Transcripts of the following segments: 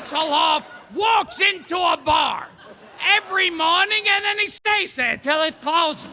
Hasselhoff walks into a bar every morning and then he stays there till it closes.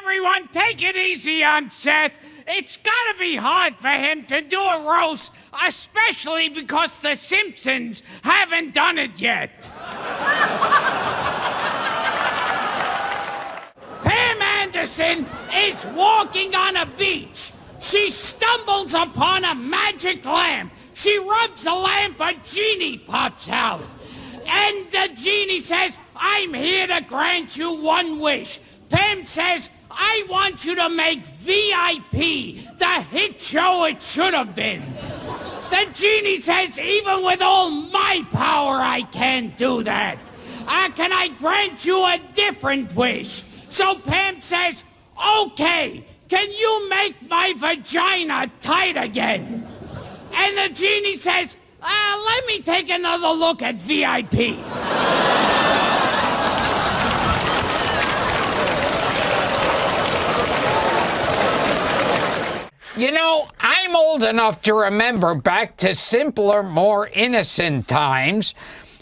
Everyone, take it easy on Seth. It's gotta be hard for him to do a roast, especially because the Simpsons haven't done it yet. Pam Anderson is walking on a beach. She stumbles upon a magic lamp. She rubs the lamp, a genie pops out. And the genie says, "I'm here to grant you one wish." Pam says, "I want you to make VIP the hit show it should have been." The genie says, "Even with all my power, I can't do that. Can I grant you a different wish?" So Pam says, "Okay, can you make my vagina tight again?" And the genie says, "Let me take another look at VIP." You know, I'm old enough to remember back to simpler, more innocent times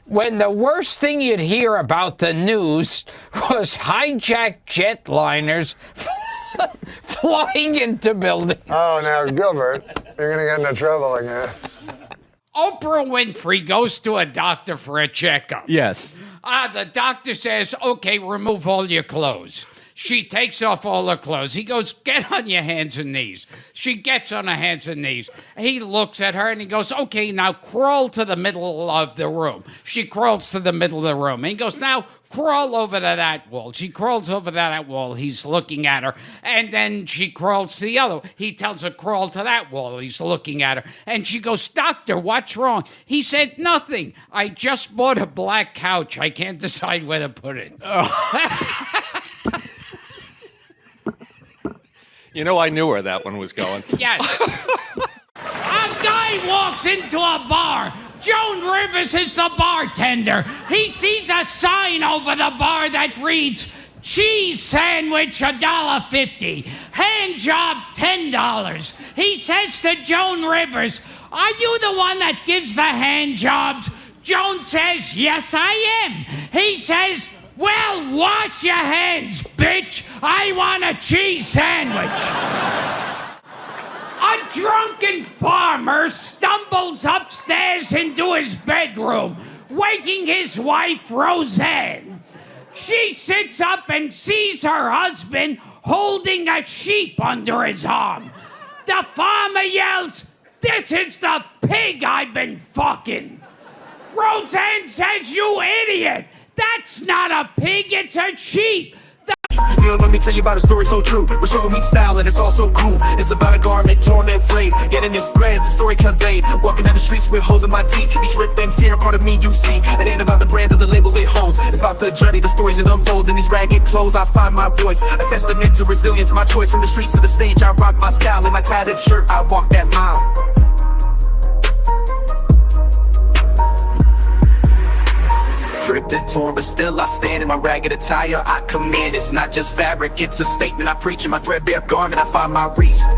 when the worst thing you'd hear about the news was hijacked jetliners flying into buildings. Oh, now, Gilbert, you're going to get into trouble again. Oprah Winfrey goes to a doctor for a checkup. Yes. The doctor says, "Okay, remove all your clothes." She takes off all her clothes. He goes, "Get on your hands and knees." She gets on her hands and knees. He looks at her and he goes, "Okay, now crawl to the middle of the room." She crawls to the middle of the room. And he goes, "Now crawl over to that wall." She crawls over to that wall. He's looking at her. And then she crawls to the other. He tells her, "Crawl to that wall." He's looking at her. And she goes, "Doctor, what's wrong?" He said, "Nothing. I just bought a black couch. I can't decide where to put it." Oh. You know, I knew where that one was going. Yes. A guy walks into a bar. Joan Rivers is the bartender. He sees a sign over the bar that reads, "Cheese sandwich, $1.50. Hand job, $10. He says to Joan Rivers, "Are you the one that gives the hand jobs?" Joan says, "Yes, I am." He says, "Well, wash your hands, bitch. I want a cheese sandwich." A drunken farmer stumbles upstairs into his bedroom, waking his wife, Roseanne. She sits up and sees her husband holding a sheep under his arm. The farmer yells, "This is the pig I've been fucking." Roseanne says, "You idiot. That's not a pig, it's a sheep." Let me tell you about a story so true. We're showing me style and it's all so cool. It's about a garment torn and frayed, getting his threads, the story conveyed. Walking down the streets with holes in my teeth. Each rip and tear, part of me you see. It ain't about the brand or the label it holds. It's about the journey, the stories it unfolds. In these ragged clothes I find my voice, a testament to resilience. My choice from the streets to the stage, I rock my style. In my tattered shirt, I walk that mile. Ripped and torn, but still I stand in my ragged attire. I command, it's not just fabric, it's a statement. I preach in my threadbare garment, I find my reason.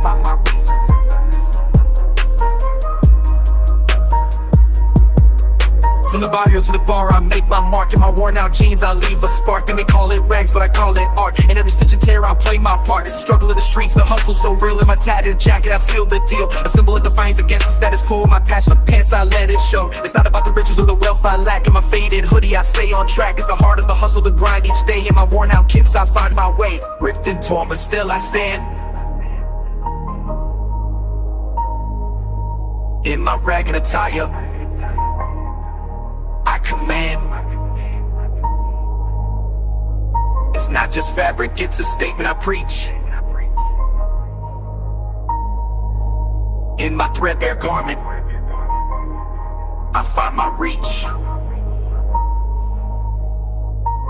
From the barrio to the bar, I make my mark. In my worn out jeans, I leave a spark. They may call it rags, but I call it art. In every stitch and tear, I play my part. It's the struggle of the streets, the hustle so real. In my tattered jacket, I seal the deal. A symbol of defiance against the status quo. My passion of pants, I let it show. It's not about the riches or the wealth I lack. In my faded hoodie, I stay on track. It's the heart of the hustle, the grind each day. In my worn out kicks, I find my way. Ripped and torn, but still I stand. In my ragged attire, I command. It's not just fabric, it's a statement I preach. In my threadbare garment, I find my reach.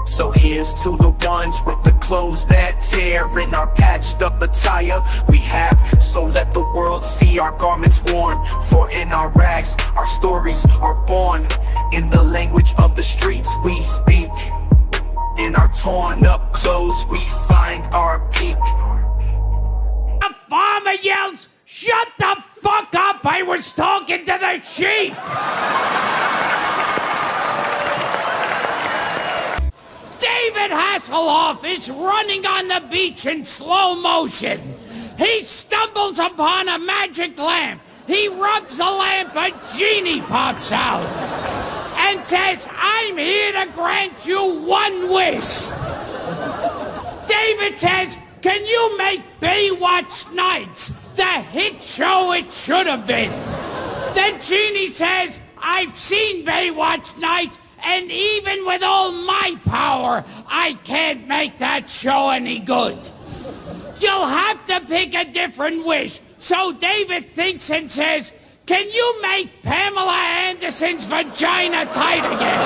So here's to the ones with the clothes that tear. In our patched up attire we have, so let the world see our garments worn. For in our rags, our stories are born. In the language of the streets we speak. In our torn up clothes we find our peak. The farmer yells, "Shut the fuck up, I was talking to the sheep!" David Hasselhoff is running on the beach in slow motion. He stumbles upon a magic lamp. He rubs the lamp, a genie pops out and says, "I'm here to grant you one wish." David says, "Can you make Baywatch Nights the hit show it should have been?" The genie says, "I've seen Baywatch Nights, and even with all my power, I can't make that show any good. You'll have to pick a different wish." So David thinks and says, "Can you make Pamela Anderson's vagina tight again?"